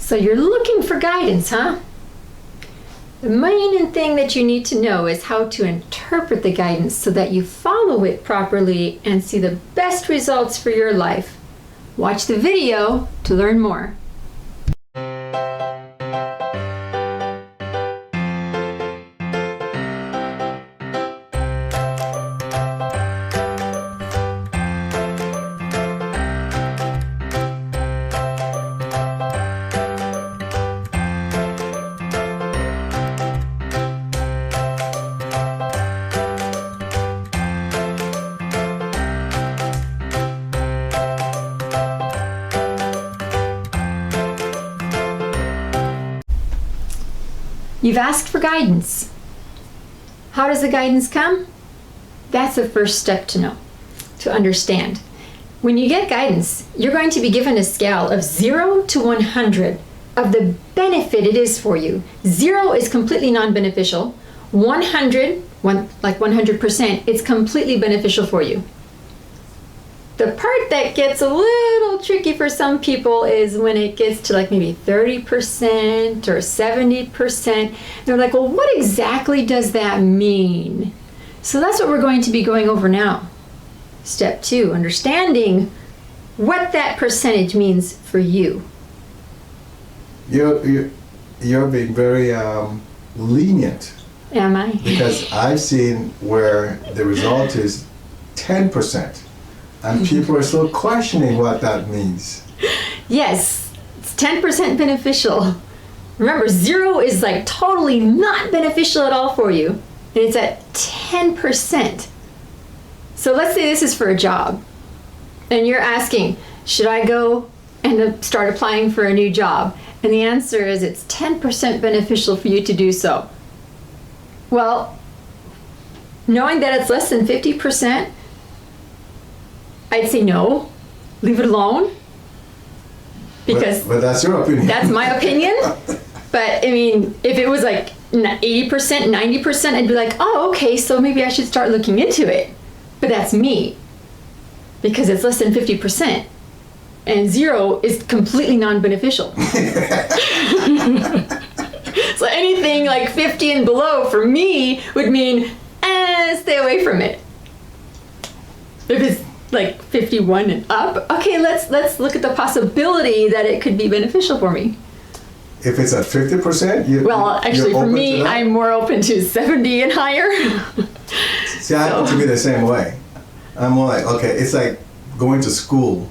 So you're looking for guidance, huh? The main thing that you need to know is how to interpret the guidance so that you follow it properly and see the best results for your life. Watch the video to learn more. You've asked for guidance. How does the guidance come? That's the first step to know, to understand. When you get guidance, you're going to be given a scale of 0 to 100 of the benefit it is for you. 0 is completely non-beneficial. 100, like 100%, it's completely beneficial for you. The part that gets a little tricky for some people is when it gets to like maybe 30% or 70%. They're like, well, what exactly does that mean? So that's what we're going to be going over now. Step 2, understanding what that percentage means for you. You're being very lenient. Am I? Because I've seen where the result is 10%. And people are still questioning what that means. Yes, it's 10% beneficial. Remember, 0 is like totally not beneficial at all for you. And it's at 10%. So let's say this is for a job. And you're asking, should I go and start applying for a new job? And the answer is it's 10% beneficial for you to do so. Well, knowing that it's less than 50%, I'd say no, leave it alone. Because but that's your opinion. That's my opinion. But I mean, if it was like 80%, 90%, I'd be like, oh, okay, so maybe I should start looking into it. But that's me. Because it's less than 50%. And 0 is completely non-beneficial. So anything like 50 and below for me would mean, stay away from it. If it's like 51 and up, okay, let's look at the possibility that it could be beneficial for me. If it's at 50%, well, actually, for me, I'm more open to 70 and higher. See, I happen to be the same way. I'm more like, okay, it's like going to school.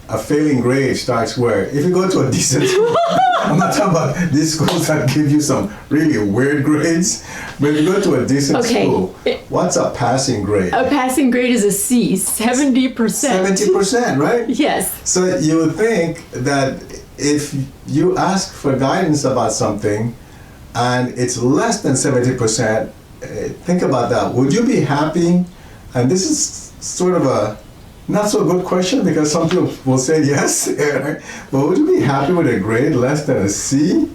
A failing grade starts where? If you go to a decent school, I'm not talking about these schools that give you some really weird grades, but if you go to a decent school, what's a passing grade? A passing grade is a C, 70%. 70%, right? Yes. So you would think that if you ask for guidance about something and it's less than 70%, think about that. Would you be happy? And this is sort of a not so good question because some people will say yes, right? But would you be happy with a grade less than a C?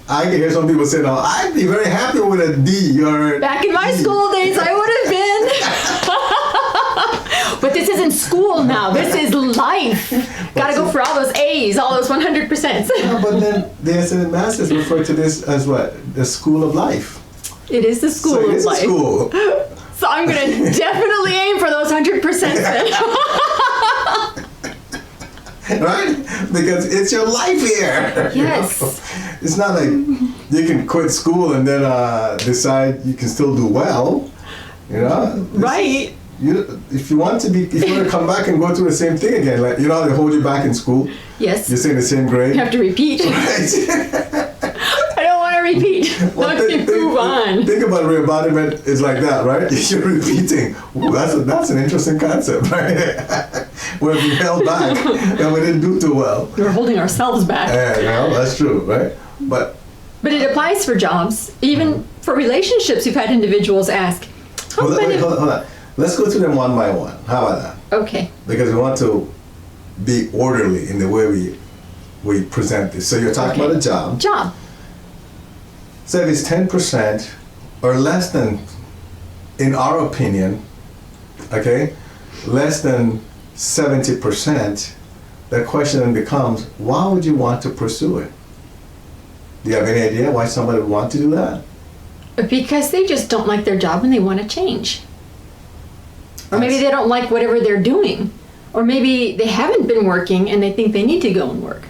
I can hear some people say, no, I'd be very happy with a D or back in my school days, I would have been. But this isn't school now. This is life. Gotta go for all those A's, all those 100%. Yeah, but then the Ascended Masters refer to this as what? The school of life. It is the school of life. So it is a school. So I'm going to definitely aim for those 100% then. Right? Because it's your life here. Yes. You know? It's not like you can quit school and then decide you can still do well. You know? Right. If you want to come back and go through the same thing again, like you know how they hold you back in school? Yes. You're saying the same grade. You have to repeat. Right. Repeat. Well, move on. Think about reembodiment is like that, right? You're repeating. Ooh, that's an interesting concept, right? We're being held back and we didn't do too well. We're holding ourselves back. Yeah, that's true, right? But it applies for jobs, even for relationships. We've had individuals ask. Hold on. Let's go through them one by one. How about that? Okay. Because we want to be orderly in the way we present this. So you're talking about a job. Job. So if it's 10% or less than, in our opinion, okay, less than 70%, the question then becomes, why would you want to pursue it? Do you have any idea why somebody would want to do that? Because they just don't like their job and they want to change. Or maybe they don't like whatever they're doing. Or maybe they haven't been working and they think they need to go and work.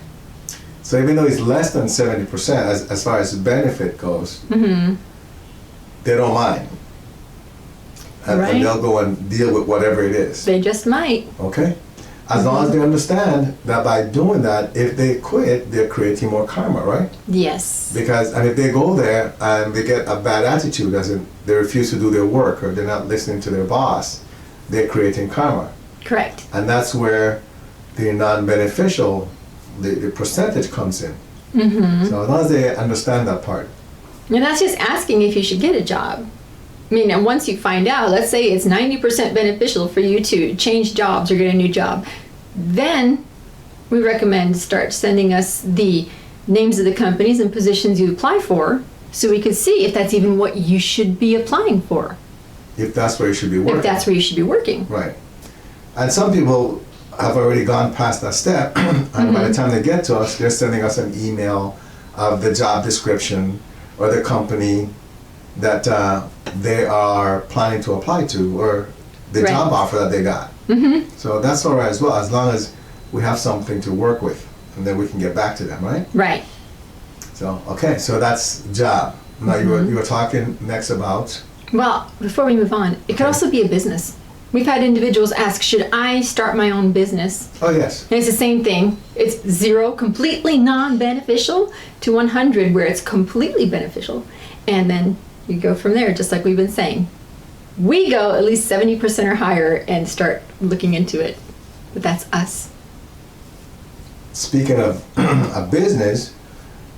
So even though it's less than 70% as far as benefit goes, they don't mind. And they'll go and deal with whatever it is. They just might. Okay? As long as they understand that by doing that, if they quit, they're creating more karma, right? Yes. Because, and if they go there and they get a bad attitude, as in they refuse to do their work or they're not listening to their boss, they're creating karma. Correct. And that's where the non-beneficial, the percentage comes in. So as long as they understand that part. And that's just asking if you should get a job. I mean, and once you find out, let's say it's 90% beneficial for you to change jobs or get a new job, then we recommend start sending us the names of the companies and positions you apply for so we can see if that's even what you should be applying for. If that's where you should be working. If that's where you should be working. Right. And some people have already gone past that step, and by the time they get to us, they're sending us an email of the job description or the company that they are planning to apply to, or the job offer that they got. So that's all right as well, as long as we have something to work with, and then we can get back to them, right? Right. So, okay, so that's job. Now you were talking next about? Well, before we move on, it could also be a business. We've had individuals ask, should I start my own business? Oh, yes. And it's the same thing. It's 0, completely non-beneficial, to 100, where it's completely beneficial. And then you go from there, just like we've been saying. We go at least 70% or higher and start looking into it. But that's us. Speaking of a business,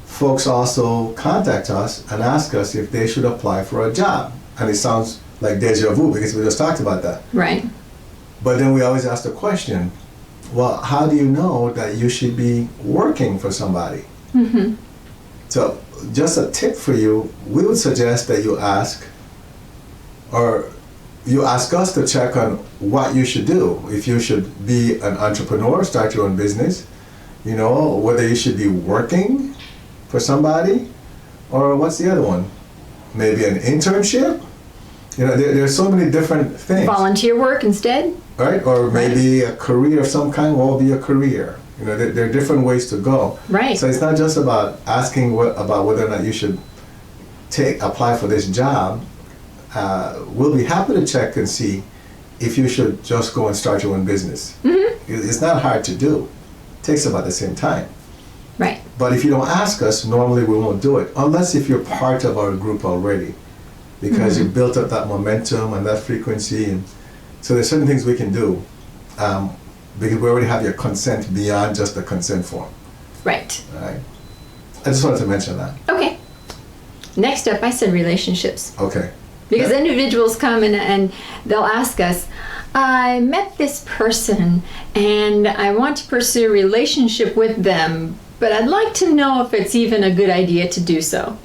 folks also contact us and ask us if they should apply for a job. And it sounds like deja vu because we just talked about that. Right. But then we always ask the question, well, how do you know that you should be working for somebody? So just a tip for you, we would suggest that you ask, or you ask us to check on what you should do. If you should be an entrepreneur, start your own business, you know, whether you should be working for somebody, or what's the other one? Maybe an internship? You know, there's so many different things. Volunteer work instead? Right? Or maybe a career of some kind. What will be a career? You know, there are different ways to go. Right. So it's not just about asking about whether or not you should apply for this job. We'll be happy to check and see if you should just go and start your own business. It's not hard to do. It takes about the same time. Right. But if you don't ask us, normally we won't do it, unless if you're part of our group already, because you built up that momentum and that frequency. And so there's certain things we can do because we already have your consent beyond just the consent form. Right. All right. I just wanted to mention that. Okay. Next up, I said relationships. Okay. Because individuals come and they'll ask us, I met this person and I want to pursue a relationship with them, but I'd like to know if it's even a good idea to do so.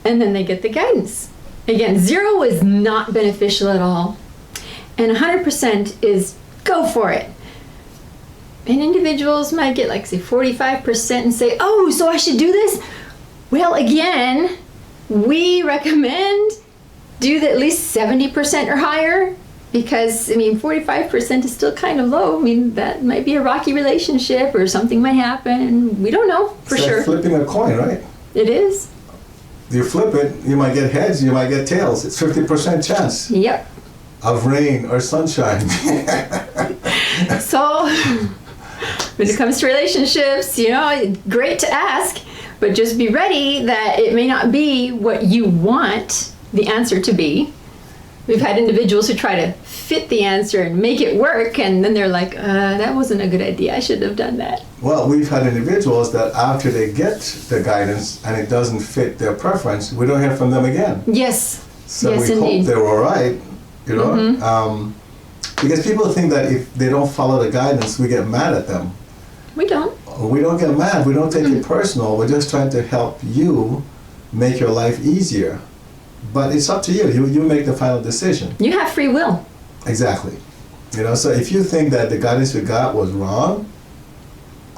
And then they get the guidance. Again, 0 is not beneficial at all. And 100% is go for it. And individuals might get like, say, 45% and say, oh, so I should do this? Well, again, we recommend do at least 70% or higher, because, I mean, 45% is still kind of low. I mean, that might be a rocky relationship or something might happen. We don't know for sure. It's like flipping a coin, right? It is. You flip it, you might get heads, you might get tails. It's 50% chance Yep. of rain or sunshine. So, when it comes to relationships, you know, great to ask, but just be ready that it may not be what you want the answer to be. We've had individuals who try to fit the answer and make it work, and then they're like, that wasn't a good idea. I should have done that. Well, we've had individuals that after they get the guidance and it doesn't fit their preference, we don't hear from them again. Yes. So yes, we indeed. hope they're all right, you know. Because people think that if they don't follow the guidance, we get mad at them. We don't. We don't get mad. We don't take it personal. We're just trying to help you make your life easier. But it's up to you. You make the final decision. You have free will. Exactly. You know, so if you think that the guidance we got was wrong,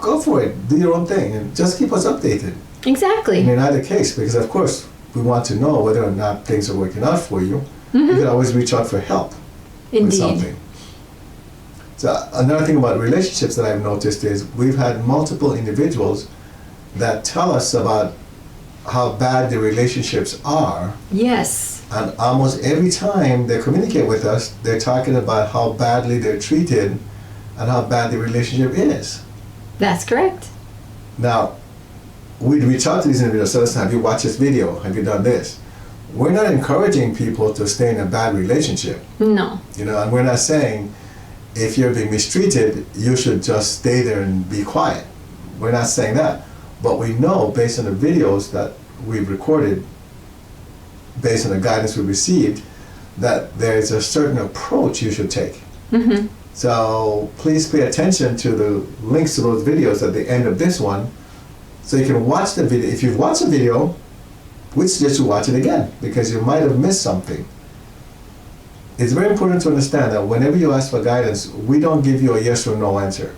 go for it. Do your own thing and just keep us updated. Exactly. In either case, because of course we want to know whether or not things are working out for you. You can always reach out for help with Indeed. something. So another thing about relationships that I've noticed is we've had multiple individuals that tell us about how bad the relationships are, Yes. and almost every time they communicate with us, they're talking about how badly they're treated and how bad the relationship is. That's correct. Now, we'd reach out to these individuals, so listen, have you watched this video? Have you done this? We're not encouraging people to stay in a bad relationship, No. and we're not saying if you're being mistreated, you should just stay there and be quiet. We're not saying that. But we know, based on the videos that we've recorded, based on the guidance we received, that there's a certain approach you should take. So please pay attention to the links to those videos at the end of this one, so you can watch the video. If you've watched the video, we suggest you watch it again, because you might have missed something. It's very important to understand that whenever you ask for guidance, we don't give you a yes or no answer.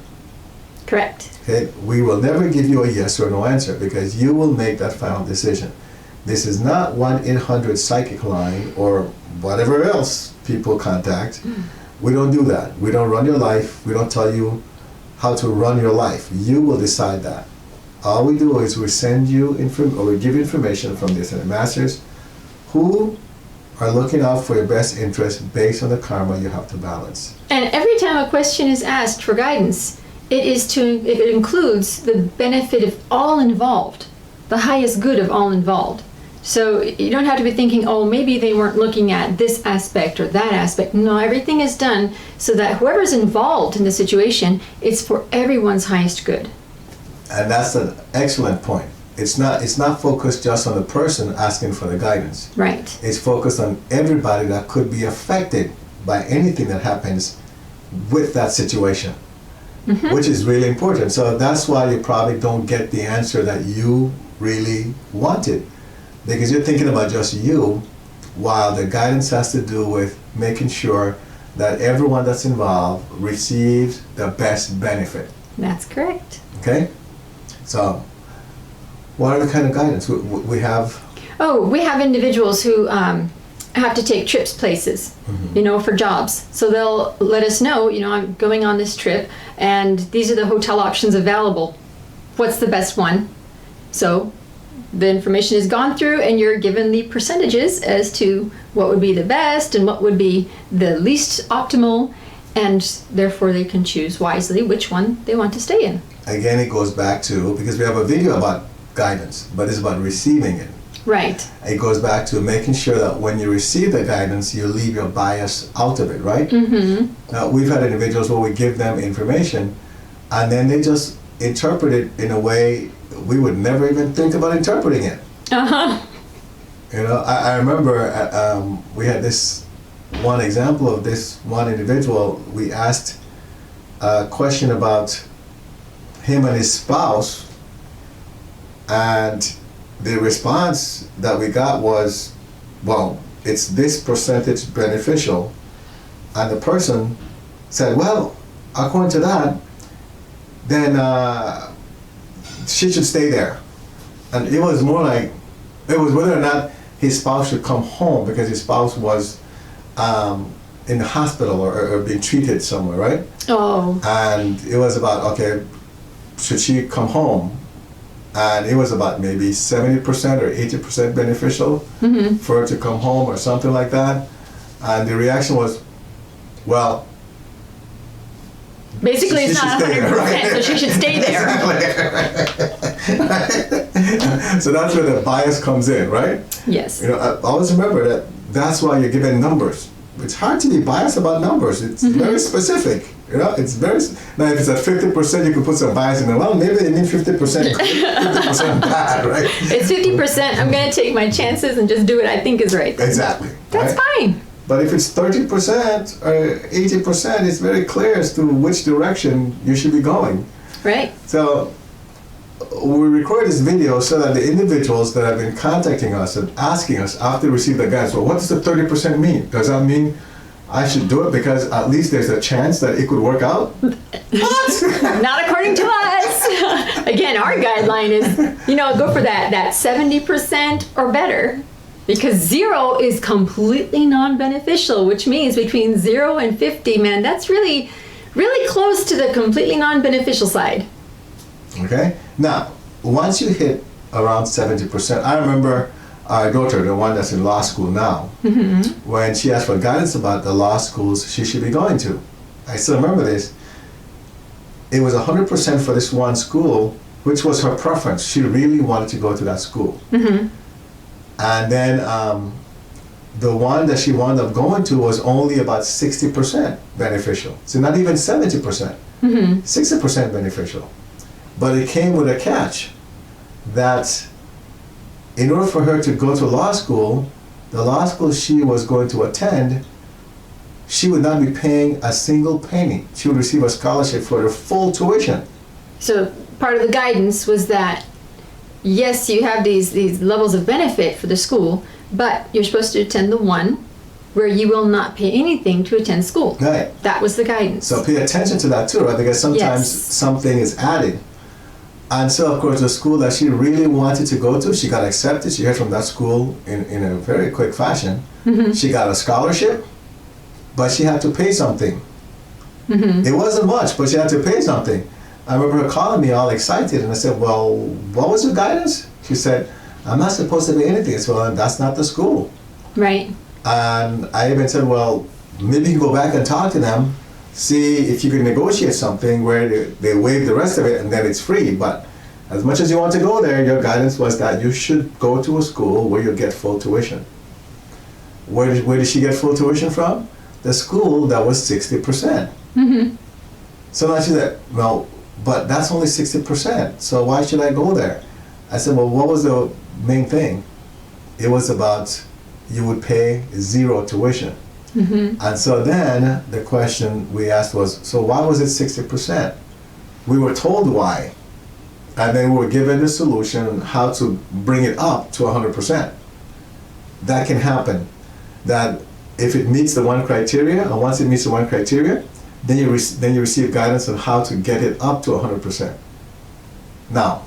Correct. Okay? We will never give you a yes or no answer, because you will make that final decision. This is not 1-800 psychic line or whatever else people contact. We don't do that. We don't run your life. We don't tell you how to run your life. You will decide that. All we do is we send you we give you information from the Ascended Masters who are looking out for your best interest based on the karma you have to balance. And every time a question is asked for guidance, it includes the benefit of all involved, the highest good of all involved. So you don't have to be thinking, oh, maybe they weren't looking at this aspect or that aspect. No, everything is done so that whoever's involved in the situation, it's for everyone's highest good. And that's an excellent point. It's not focused just on the person asking for the guidance. Right. It's focused on everybody that could be affected by anything that happens with that situation, which is really important. So that's why you probably don't get the answer that you really wanted, because you're thinking about just you, while the guidance has to do with making sure that everyone that's involved receives the best benefit. That's correct. Okay? So, what are the kind of guidance we have? Oh, we have individuals who have to take trips places, for jobs. So they'll let us know, I'm going on this trip and these are the hotel options available. What's the best one? So the information is gone through and you're given the percentages as to what would be the best and what would be the least optimal, and therefore they can choose wisely which one they want to stay in. Again, it goes back to, because we have a video about guidance, but it's about receiving it. Right. It goes back to making sure that when you receive the guidance, you leave your bias out of it, right? Now, we've had individuals where we give them information and then they just interpret it in a way we would never even think about interpreting it. I remember we had this one example of this one individual. We asked a question about him and his spouse, and the response that we got was, well, it's this percentage beneficial. And the person said, well, according to that, then she should stay there. And it was more like, it was whether or not his spouse should come home, because his spouse was in the hospital or being treated somewhere, right? Oh. And it was about, okay, should she come home? And it was about maybe 70% or 80% beneficial for her to come home or something like that. And the reaction was, well, basically it's not 100%, right? So she should stay there. Exactly. So that's where the bias comes in, right? Yes. I always remember that that's why you're given numbers. It's hard to be biased about numbers. It's very specific. It's very. Now, if it's at 50%, you can put some bias in there. Well, maybe they mean 50%, 50% bad, right? It's 50%. I'm going to take my chances and just do what I think is right. Exactly. That's fine. But if it's 30% or 80%, it's very clear as to which direction you should be going. Right. So we record this video so that the individuals that have been contacting us and asking us after they receive the guidance, well, what does the 30% mean? Does that mean I should do it because at least there's a chance that it could work out? What? Not according to us. Again, our guideline is, go for that 70% or better. Because 0 is completely non-beneficial, which means between 0 and 50, man, that's really, really close to the completely non-beneficial side. Okay? Now, once you hit around 70%, I remember our daughter, the one that's in law school now, when she asked for guidance about the law schools she should be going to. I still remember this. It was 100% for this one school, which was her preference. She really wanted to go to that school. And then the one that she wound up going to was only about 60% beneficial. So not even 70%, 60% beneficial. But it came with a catch that in order for her to go to law school, the law school she was going to attend, she would not be paying a single penny. She would receive a scholarship for the full tuition. So part of the guidance was that yes, you have these levels of benefit for the school, but you're supposed to attend the one where you will not pay anything to attend school. Right. That was the guidance. So pay attention to that too, right? Because sometimes something is added. And so, of course, the school that she really wanted to go to, she got accepted. She heard from that school in a very quick fashion. She got a scholarship, but she had to pay something. It wasn't much, but she had to pay something. I remember her calling me all excited, and I said, well, what was your guidance? She said, I'm not supposed to pay anything. I said, well, that's not the school. Right. And I even said, well, maybe you can go back and talk to them, see if you can negotiate something where they waive the rest of it and then it's free. But as much as you want to go there, your guidance was that you should go to a school where you get full tuition. Where did she get full tuition from? The school that was 60%. So now she said, well, but that's only 60%, so why should I go there? I said, well, what was the main thing? It was about you would pay 0 tuition. And so then the question we asked was, so why was it 60%? We were told why. And then we were given the solution on how to bring it up to 100%. That can happen. That if it meets the one criteria, and once it meets the one criteria, then you receive guidance on how to get it up to 100%. Now,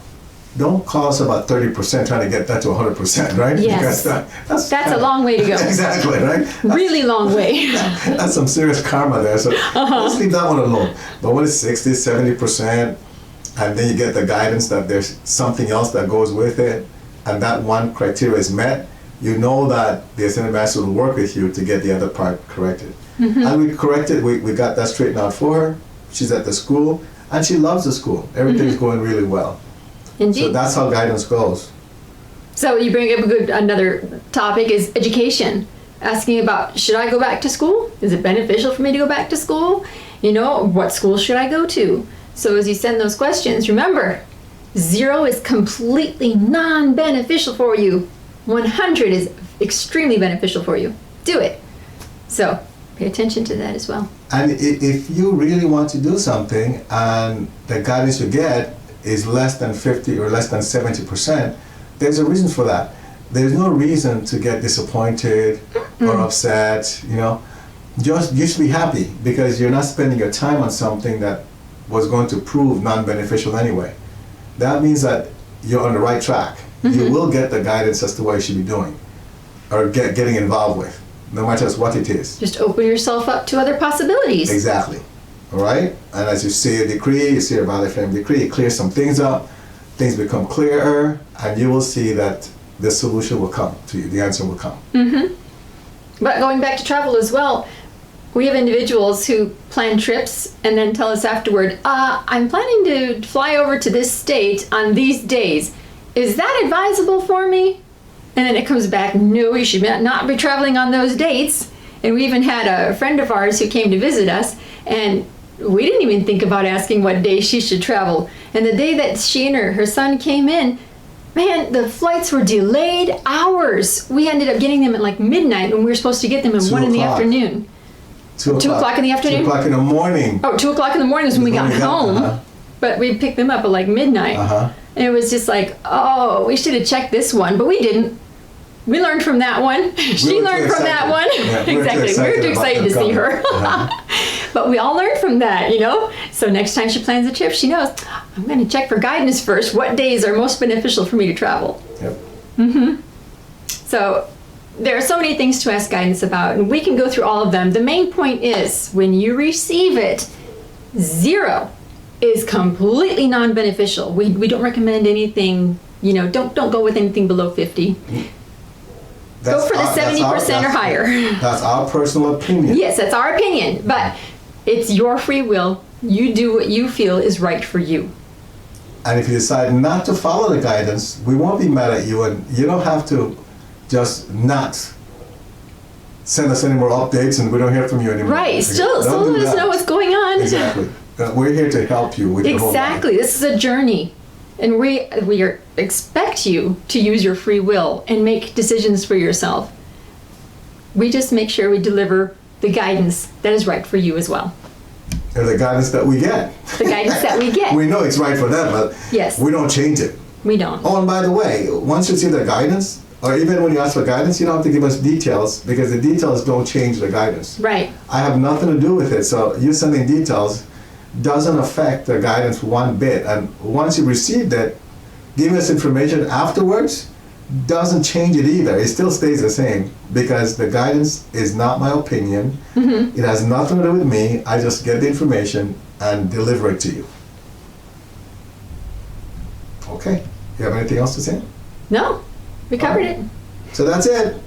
don't call us about 30% trying to get that to 100%, right? Yes. Because that's a long way to go. Exactly, right? Really long way. That's some serious karma there. So let's leave that one alone. But when it's 60, 70%, and then you get the guidance that there's something else that goes with it, and that one criteria is met, you know that the assistant master will work with you to get the other part corrected. And we corrected, we got that straightened out for her. She's at the school, and she loves the school. Everything's going really well. Indeed. So that's how guidance goes. So you bring up another topic is education. Asking about, should I go back to school? Is it beneficial for me to go back to school? What school should I go to? So as you send those questions, remember, 0 is completely non-beneficial for you. 100 is extremely beneficial for you. Do it. So pay attention to that as well. And if you really want to do something and the guidance you get is less than 50 or less than 70%, there's a reason for that. There's no reason to get disappointed or upset, Just you should be happy because you're not spending your time on something that was going to prove non-beneficial anyway. That means that you're on the right track. You will get the guidance as to what you should be doing or getting involved with, no matter what it is. Just open yourself up to other possibilities. Exactly. All right? And as you see a decree, you see a valid frame decree, it clears some things up, things become clearer, and you will see that the solution will come to you, the answer will come. But going back to travel as well, we have individuals who plan trips and then tell us afterward, I'm planning to fly over to this state on these days. Is that advisable for me? And then it comes back, no, you should not be traveling on those dates. And we even had a friend of ours who came to visit us, and we didn't even think about asking what day she should travel. And the day that she and her son came in, man, the flights were delayed hours. We ended up getting them at like midnight when we were supposed to get them at 1 in the afternoon. 2 o'clock in the afternoon? 2 o'clock in the morning. Oh, 2 o'clock in the morning is when we got home. But we picked them up at like midnight. And it was just like, oh, we should have checked this one, but we didn't. We learned from that one. She learned from that one. Yeah, exactly. We were too excited to see her. But we all learned from that, So next time she plans a trip, she knows, I'm going to check for guidance first. What days are most beneficial for me to travel? Yep. So there are so many things to ask guidance about, and we can go through all of them. The main point is when you receive it, 0 is completely non-beneficial. We don't recommend anything, don't go with anything below 50. Go for the 70% or higher. That's our personal opinion. Yes, that's our opinion, but it's your free will. You do what you feel is right for you. And if you decide not to follow the guidance, we won't be mad at you, and you don't have to just not send us any more updates and we don't hear from you anymore. Right, still let us know what's going on. Exactly. We're here to help you with your whole life. Exactly. This is a journey. And we expect you to use your free will and make decisions for yourself. We just make sure we deliver the guidance that is right for you as well. And the guidance that we get. The guidance that we get. We know it's right for them, but yes, we don't change it. We don't. Oh, and by the way, once you see the guidance, or even when you ask for guidance, you don't have to give us details because the details don't change the guidance. Right. I have nothing to do with it. So you sending details doesn't affect the guidance one bit. And once you received it, giving us information afterwards doesn't change it either. It still stays the same because the guidance is not my opinion. Mm-hmm. It has nothing to do with me. I just get the information and deliver it to you. Okay. You have anything else to say? No, we covered it. So that's it.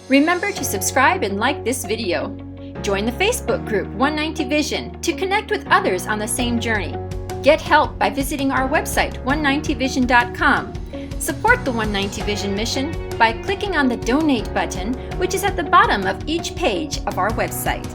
Remember to subscribe and like this video. Join the Facebook group 190 Vision to connect with others on the same journey. Get help by visiting our website 190vision.com. Support the 190 Vision mission by clicking on the donate button, which is at the bottom of each page of our website.